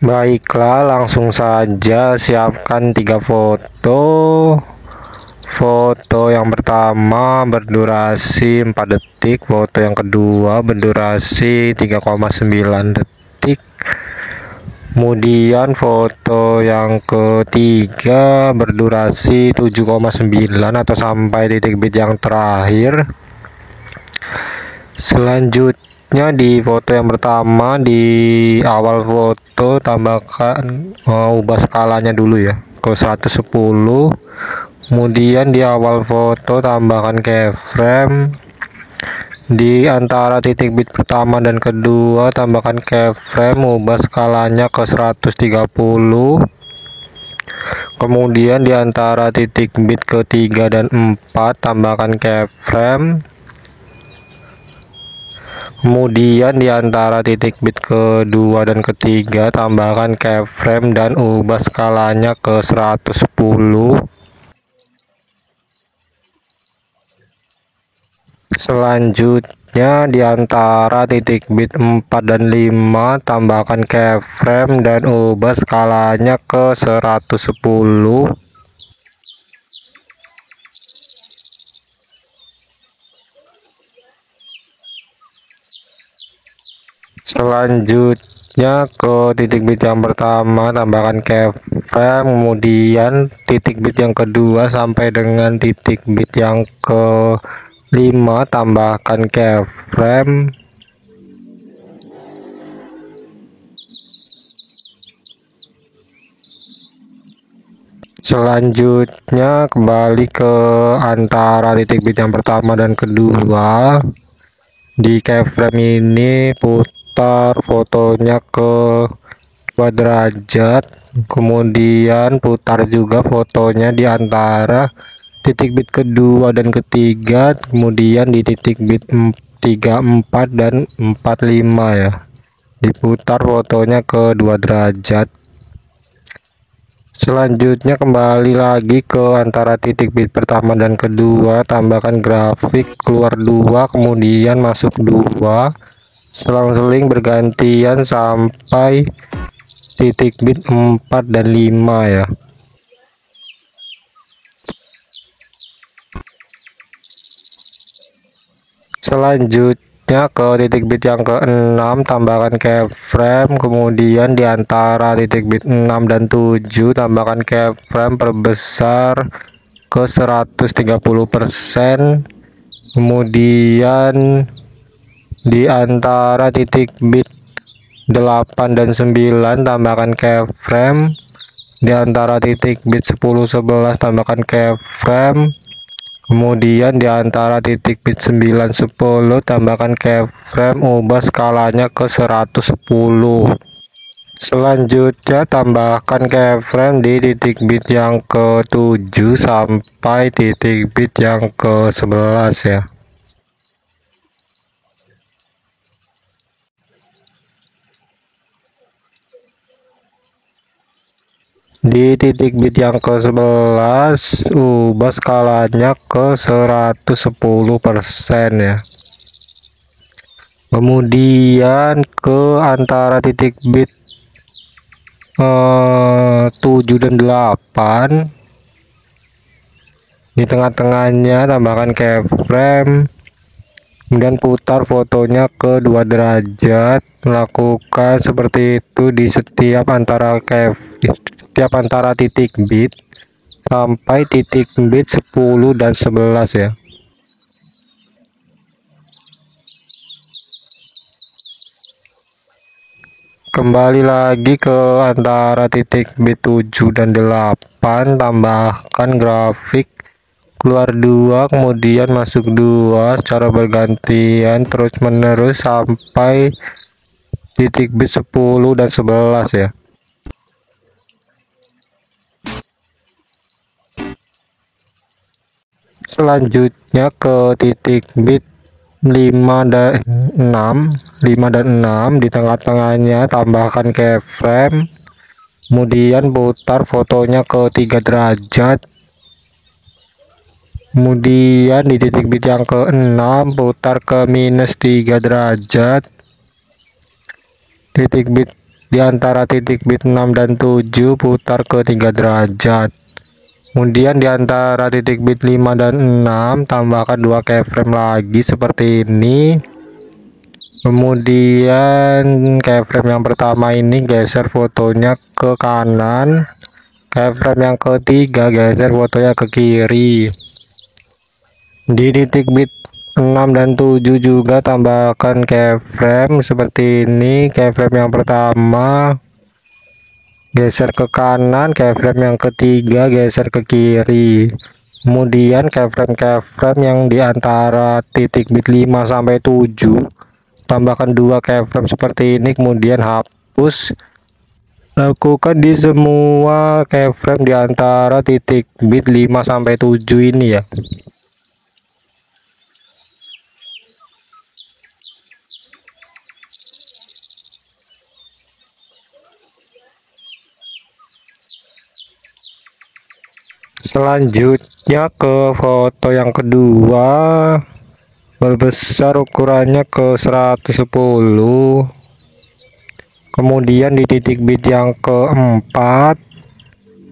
Baiklah, langsung saja siapkan 3 foto. Foto yang pertama berdurasi 4 detik, foto yang kedua berdurasi 3,9 detik. Kemudian foto yang ketiga berdurasi 7,9 atau sampai titik bit yang terakhir. Selanjutnya di foto yang pertama, di awal foto tambahkan ubah skalanya dulu ya ke 110. Kemudian di awal foto tambahkan keyframe. Di antara titik bit pertama dan kedua tambahkan keyframe, ubah skalanya ke 130. Kemudian di antara titik bit ketiga dan 4 tambahkan keyframe. Kemudian di antara titik bit kedua dan ketiga tambahkan keyframe dan ubah skalanya ke 110. Selanjutnya di antara titik bit 4 dan 5 tambahkan keyframe dan ubah skalanya ke 110. Selanjutnya ke titik bit yang pertama tambahkan keyframe, kemudian titik bit yang kedua sampai dengan titik bit yang ke-5 tambahkan keyframe. Selanjutnya kembali ke antara titik bit yang pertama dan kedua. Di keyframe ini putar fotonya ke 2 derajat, kemudian putar juga fotonya di antara titik bit kedua dan ketiga, kemudian di titik bit 34 dan 45 ya, diputar fotonya ke 2 derajat. Selanjutnya kembali lagi ke antara titik bit pertama dan kedua, tambahkan grafik keluar 2 kemudian masuk 2, selang-seling bergantian sampai titik bit 4 dan 5 ya. Selanjutnya ke titik bit yang ke-6 tambahkan keyframe, kemudian di antara titik bit 6 dan 7 tambahkan keyframe perbesar ke 130%. Kemudian di antara titik bit 8 dan 9 tambahkan keyframe. Di antara titik bit 10 11 tambahkan keyframe. Kemudian di antara titik bit 9 10 tambahkan keyframe, ubah skalanya ke 110. Selanjutnya tambahkan keyframe di titik bit yang ke-7 sampai titik bit yang ke-11 ya. Di titik bit yang ke-11 ubah skalanya ke 110% ya. Kemudian ke antara titik bit 7 dan 8 di tengah-tengahnya tambahkan keyframe, kemudian putar fotonya ke 2 derajat. Lakukan seperti itu di setiap antara titik bit sampai titik bit 10 dan 11 ya. Kembali lagi ke antara titik bit 7 dan 8, tambahkan grafik keluar 2, kemudian masuk 2 secara bergantian terus menerus sampai titik bit 10 dan 11 ya. Selanjutnya ke titik bit 5 dan 6 di tengah-tengahnya tambahkan keyframe, kemudian putar fotonya ke 3 derajat, kemudian di titik bit yang ke-6 putar ke minus 3 derajat, titik bit di antara titik bit 6 dan 7 putar ke 3 derajat. Kemudian di antara titik bit 5 dan 6 tambahkan 2 keyframe lagi seperti ini. Kemudian keyframe yang pertama ini geser fotonya ke kanan, keyframe yang ketiga geser fotonya ke kiri. Di titik bit 6 dan 7 juga tambahkan keyframe seperti ini. Keyframe yang pertama geser ke kanan, keyframe yang ketiga geser ke kiri. Kemudian keyframe yang di antara titik bit 5 sampai 7 tambahkan 2 keyframe seperti ini, kemudian hapus. Lakukan di semua keyframe di antara titik bit 5 sampai 7 ini ya. Selanjutnya ke foto yang kedua, berbesar ukurannya ke 110. Kemudian di titik bit yang keempat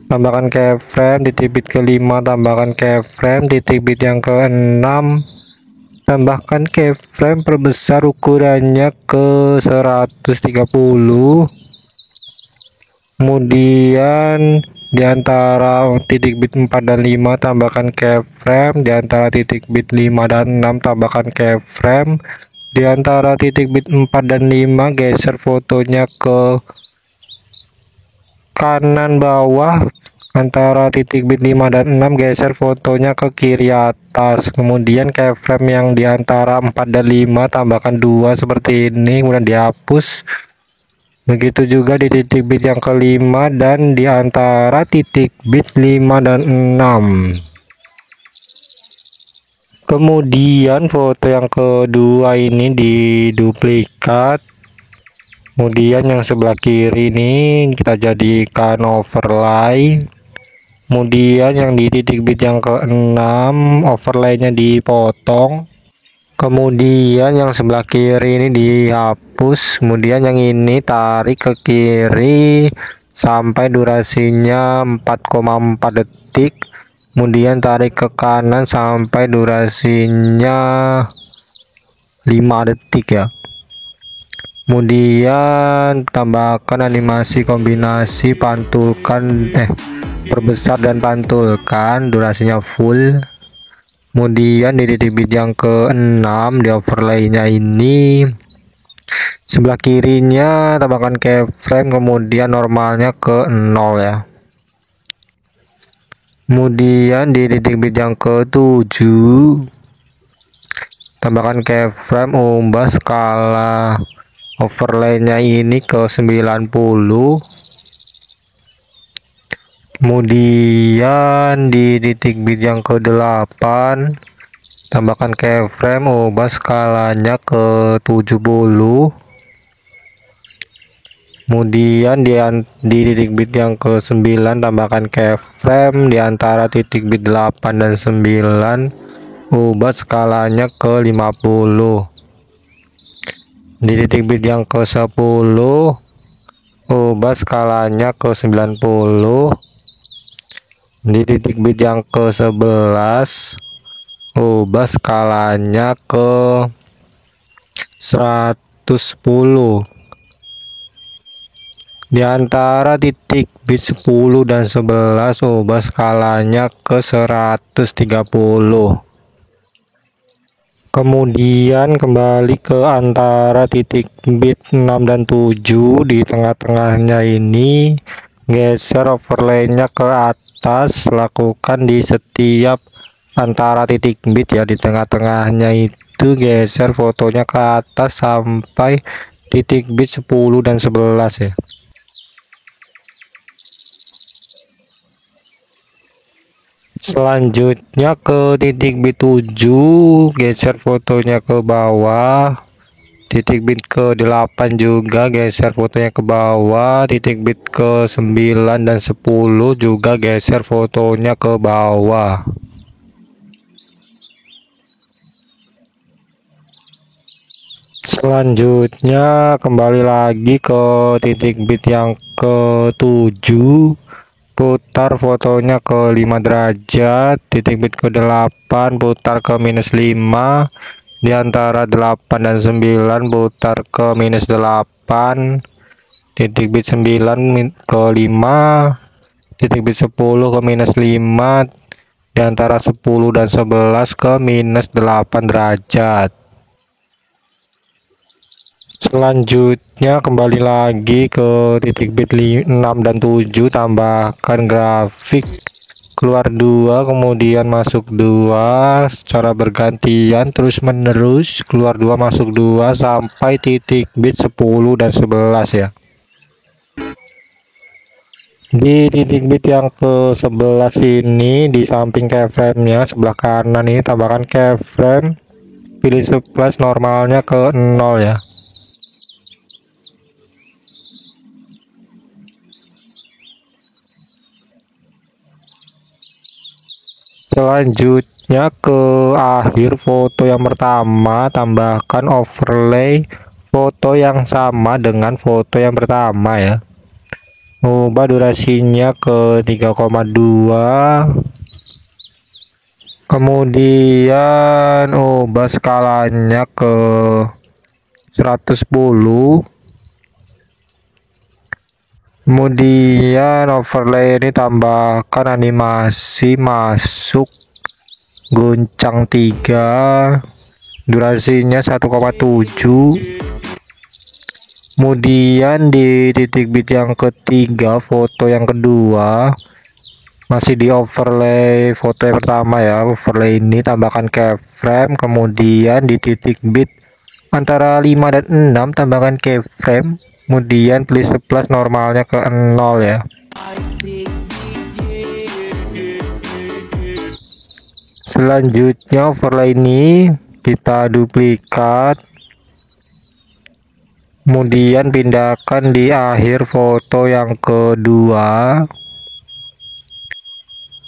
tambahkan keyframe, di titik bit kelima tambahkan keyframe, di titik bit yang keenam tambahkan keyframe, perbesar ukurannya ke 130. Kemudian di antara titik bit 4 dan 5 tambahkan keyframe, di antara titik bit 5 dan 6 tambahkan keyframe, di antara titik bit 4 dan 5 geser fotonya ke kanan bawah, antara titik bit 5 dan 6 geser fotonya ke kiri atas. Kemudian keyframe yang di antara 4 dan 5 tambahkan 2 seperti ini, kemudian dihapus. Begitu juga di titik bit yang kelima dan di antara titik bit 5 dan 6. Kemudian foto yang kedua ini diduplikat. Kemudian yang sebelah kiri ini kita jadikan overlay. Kemudian yang di titik bit yang ke-6 overlaynya dipotong. Kemudian yang sebelah kiri ini dihapus. Kemudian yang ini tarik ke kiri sampai durasinya 4,4 detik. Kemudian tarik ke kanan sampai durasinya 5 detik ya. Kemudian tambahkan animasi kombinasi perbesar dan pantulkan, durasinya full. Kemudian di titik bit yang ke-6 di overlaynya ini sebelah kirinya tambahkan keyframe, kemudian normalnya ke 0 ya. Kemudian di titik bit yang ke-7 tambahkan keyframe, ubah skala overlaynya ini ke 90. Kemudian di titik bit yang ke-8 tambahkan keyframe, ubah skalanya ke 70. Kemudian di titik bit yang ke-9 tambahkan keyframe, di antara titik bit 8 dan 9 ubah skalanya ke 50. Di titik bit yang ke-10 ubah skalanya ke 90. Di titik bit yang ke-11 ubah skalanya ke 110. Di antara titik bit 10 dan 11 ubah skalanya ke 130. Kemudian kembali ke antara titik bit 6 dan 7 di tengah-tengahnya ini, geser overlay-nya ke atas, lakukan di setiap antara titik bit ya, di tengah-tengahnya itu geser fotonya ke atas sampai titik bit 10 dan 11 ya. Selanjutnya ke titik bit 7, geser fotonya ke bawah. Titik bit ke 8 juga geser fotonya ke bawah. Titik bit ke 9 dan 10 juga geser fotonya ke bawah. Selanjutnya kembali lagi ke titik bit yang ke-7, putar fotonya ke 5 derajat. Titik bit ke 8 putar ke -5. Di antara 8 dan 9 putar ke -8. Titik bit 9 ke 5. Titik bit 10 ke -5. Di antara 10 dan 11 ke -8 derajat. Selanjutnya kembali lagi ke titik bit 6 dan 7, tambahkan grafik, keluar 2 kemudian masuk 2 secara bergantian terus menerus, keluar 2 masuk 2 sampai titik bit 10 dan 11 ya. Di titik bit yang ke 11 ini, di samping keyframe nya sebelah kanan ini, tambahkan keyframe, pilih splash normalnya ke 0 ya. Selanjutnya ke akhir foto yang pertama, tambahkan overlay foto yang sama dengan foto yang pertama ya. Ubah durasinya ke 3,2, kemudian ubah skalanya ke 110. Kemudian overlay ini tambahkan animasi masuk goncang 3, durasinya 1,7. Kemudian di titik bit yang ketiga, foto yang kedua, masih di overlay foto yang pertama ya. Overlay ini tambahkan keyframe, kemudian di titik bit antara 5 dan 6 tambahkan keyframe, kemudian pilih splash normalnya ke 0 ya. Selanjutnya overlay ini kita duplikat, kemudian pindahkan di akhir foto yang kedua,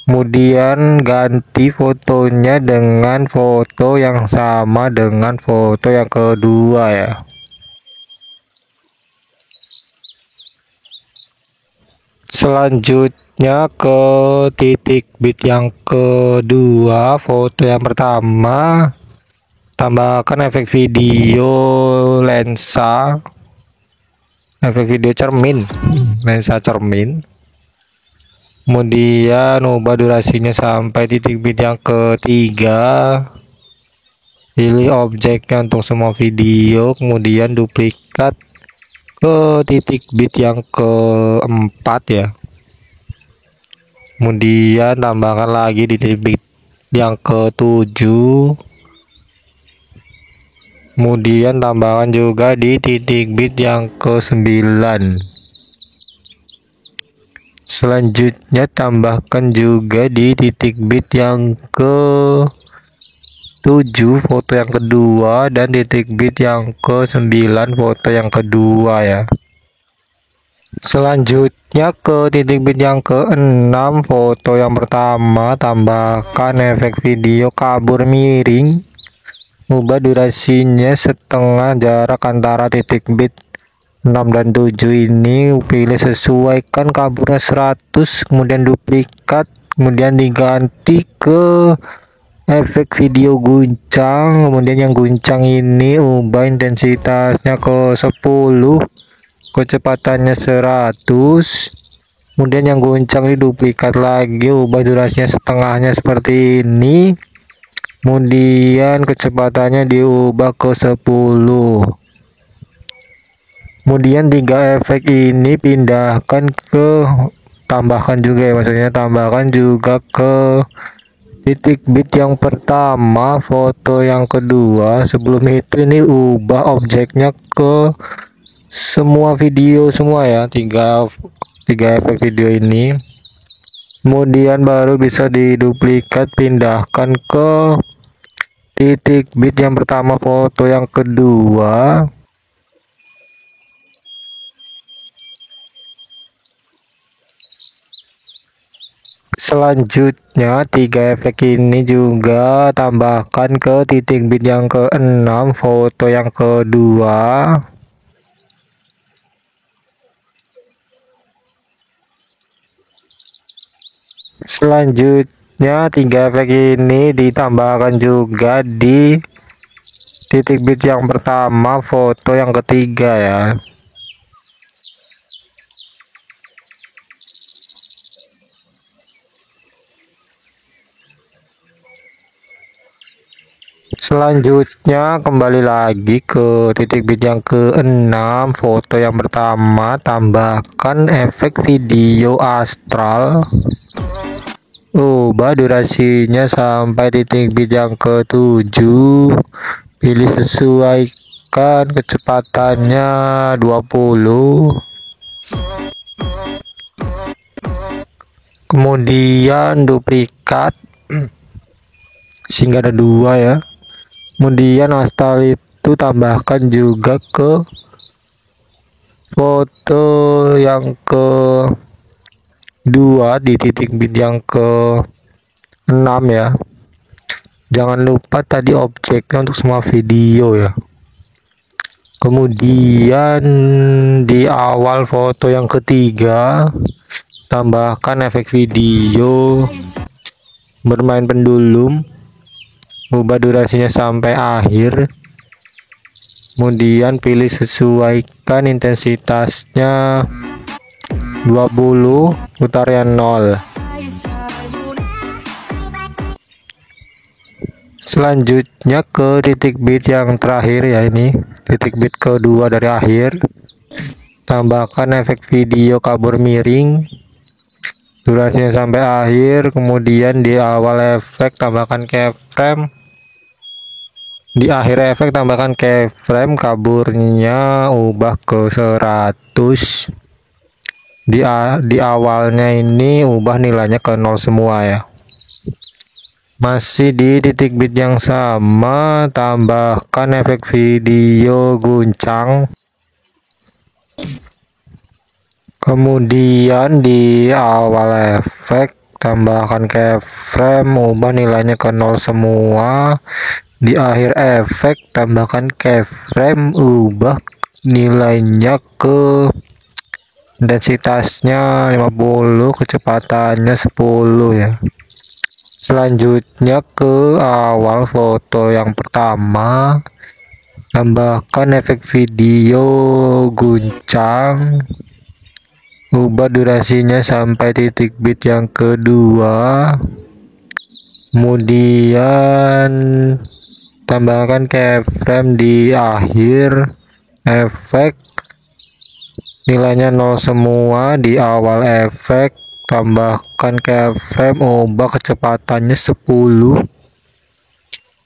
kemudian ganti fotonya dengan foto yang sama dengan foto yang kedua ya. Selanjutnya ke titik bit yang kedua, foto yang pertama, tambahkan efek video lensa, efek video cermin, lensa cermin. Kemudian ubah durasinya sampai titik bit yang ketiga, pilih objeknya untuk semua video, kemudian duplikat ke titik bit yang keempat ya. Kemudian tambahkan lagi di titik bit yang ke-7, kemudian tambahkan juga di titik bit yang ke-9. Selanjutnya tambahkan juga di titik bit yang ke-7 foto yang kedua, dan titik bit yang ke-9 foto yang kedua ya. Selanjutnya ke titik bit yang ke-6, foto yang pertama, tambahkan efek video kabur miring, ubah durasinya setengah jarak antara titik bit 6 dan 7 ini, pilih sesuaikan kaburnya 100, kemudian duplikat, kemudian diganti ke efek video guncang, kemudian yang guncang ini ubah intensitasnya ke 10, kecepatannya 100, kemudian yang guncang ini duplikat lagi, ubah durasinya setengahnya seperti ini, Kemudian kecepatannya diubah ke 10. Kemudian 3 efek ini pindahkan ke, tambahkan juga ya, maksudnya tambahkan juga ke titik bit yang pertama, foto yang kedua. Sebelum itu ini ubah objeknya ke semua video semua ya, tiga efek video ini. Kemudian baru bisa diduplikat, pindahkan ke titik bit yang pertama, foto yang kedua. Selanjutnya 3 efek ini juga tambahkan ke titik bit yang ke-6, foto yang kedua. Selanjutnya 3 efek ini ditambahkan juga di titik bit yang pertama, foto yang ketiga ya. Selanjutnya kembali lagi ke titik bit yang ke-6, foto yang pertama, tambahkan efek video astral. Ubah durasinya sampai titik bit yang ke-7. Pilih sesuaikan kecepatannya 20. Kemudian duplikat sehingga ada 2 ya. Kemudian astral itu tambahkan juga ke foto yang ke-2 di titik bit yang ke-6 ya. Jangan lupa tadi objeknya untuk semua video ya. Kemudian di awal foto yang ketiga tambahkan efek video bermain pendulum, ubah durasinya sampai akhir. Kemudian pilih sesuaikan intensitasnya 20, utarian 0. Selanjutnya ke titik bit yang terakhir ya, ini titik bit kedua dari akhir. Tambahkan efek video kabur miring, durasinya sampai akhir. Kemudian di awal efek tambahkan keyframe, di akhir efek tambahkan keyframe, kaburnya ubah ke 100. Di awalnya ini ubah nilainya ke 0 semua ya. Masih di titik bit yang sama, tambahkan efek video guncang. Kemudian di awal efek tambahkan keyframe, ubah nilainya ke 0 semua. Di akhir efek tambahkan keyframe, ubah nilainya ke intensitasnya 50, kecepatannya 10 ya. Selanjutnya ke awal foto yang pertama, tambahkan efek video guncang, ubah durasinya sampai titik bit yang kedua. Kemudian tambahkan keyframe di akhir efek, nilainya 0 semua. Di awal efek tambahkan keyframe, ubah kecepatannya 10,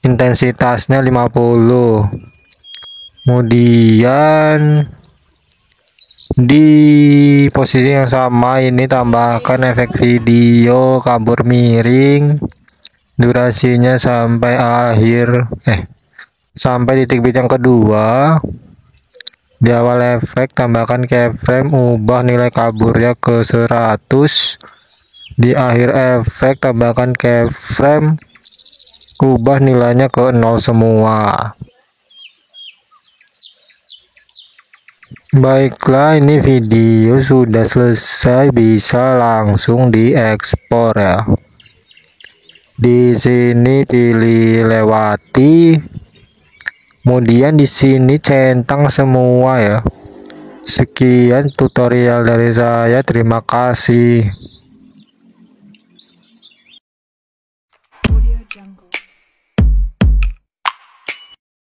intensitasnya 50. Kemudian di posisi yang sama ini tambahkan efek video kabur miring, durasinya sampai akhir sampai titik bit yang kedua. Di awal efek tambahkan keyframe, ubah nilai kaburnya ke 100. Di akhir efek tambahkan keyframe, ubah nilainya ke 0 semua. Baiklah, ini video sudah selesai, bisa langsung diekspor ya. Di sini pilih lewati, kemudian di sini centang semua ya. Sekian tutorial dari saya, terima kasih.